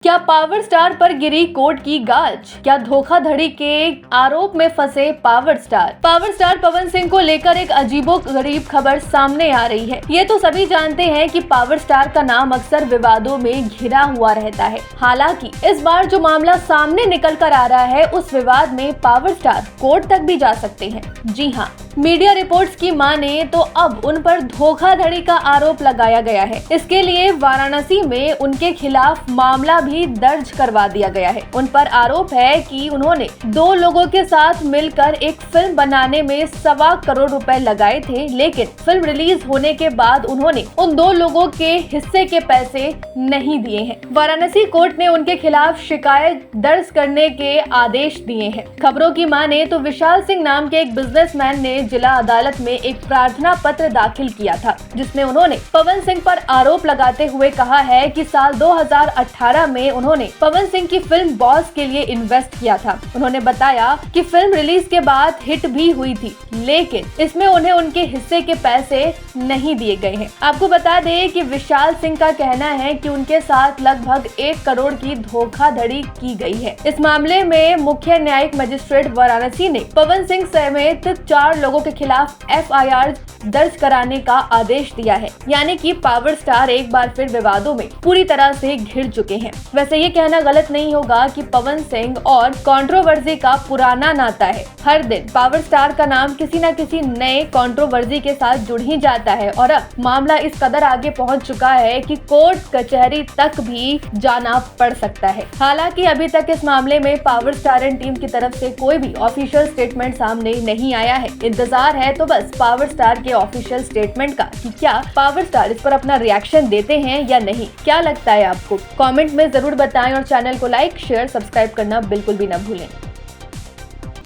क्या power star पर गिरी court की गाज? क्या धोखाधड़ी के आरोप में फंसे power star? Power star Pawan Singh को लेकर एक अजीबोगरीब खबर सामने आ रही है। ये तो सभी जानते हैं कि पावर स्टार का नाम अक्सर विवादों में घिरा हुआ रहता है। हालांकि इस बार जो मामला सामने निकल कर आ रहा है, उस विवाद में पावर स्टार कोर्ट तक भी जा सकते हैं। जी हाँ, मीडिया रिपोर्ट्स की माने तो अब उन पर धोखाधड़ी का आरोप लगाया गया है। इसके लिए वाराणसी में उनके खिलाफ मामला भी दर्ज करवा दिया गया है। उन पर आरोप है कि उन्होंने 2 लोगों के साथ मिलकर एक फिल्म बनाने में 1.25 करोड़ रुपए लगाए थे, लेकिन फिल्म रिलीज होने के बाद उन्होंने उन 2 लोगों के हिस्से के पैसे नहीं दिए हैं। वाराणसी कोर्ट ने उनके खिलाफ शिकायत दर्ज करने के आदेश दिए हैं। खबरों की माने तो विशाल सिंह नाम के एक बिजनेसमैन ने जिला अदालत में एक प्रार्थना पत्र दाखिल किया था, जिसमें उन्होंने पवन सिंह पर आरोप लगाते हुए कहा है कि साल 2018 में उन्होंने पवन सिंह की फिल्म बॉस के लिए इन्वेस्ट किया था। उन्होंने बताया कि फिल्म रिलीज के बाद हिट भी हुई थी, लेकिन इसमें उन्हें उनके हिस्से के पैसे नहीं दिए गए हैं। आपको बता दें कि विशाल सिंह का कहना है कि उनके साथ लगभग 1 करोड़ की धोखाधड़ी की गई है। इस मामले में मुख्य न्यायिक मजिस्ट्रेट वाराणसी ने पवन सिंह समेत 4 लोगों के खिलाफ FIR दर्ज कराने का आदेश दिया है। यानी कि पावर स्टार एक बार फिर विवादों में पूरी तरह से घिर चुके हैं। वैसे ये कहना गलत नहीं होगा कि पवन सिंह और कंट्रोवर्सी का पुराना नाता है। हर दिन पावर स्टार का नाम किसी न किसी नए कंट्रोवर्सी के साथ जुड़ ही जाता है और अब मामला इस कदर आगे पहुंच चुका है कि कोर्ट कचहरी तक भी जाना पड़ सकता है। हालांकि अभी तक इस मामले में पावर स्टार एंड टीम की तरफ से कोई भी ऑफिशियल स्टेटमेंट सामने नहीं आया है। इंतजार है तो बस पावर स्टार के ऑफिशियल स्टेटमेंट का कि क्या पावर स्टार इस पर अपना रिएक्शन देते हैं या नहीं। क्या लगता है आपको? कमेंट में जरूर बताएं और चैनल को लाइक, शेयर, सब्सक्राइब करना बिल्कुल भी न भूलें।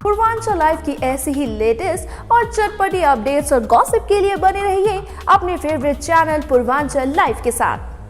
पूर्वांचल लाइव की ऐसी ही लेटेस्ट और चटपटी अपडेट्स और गॉसिप के लिए बने रहिए अपने फेवरेट चैनल पूर्वांचल लाइव के साथ।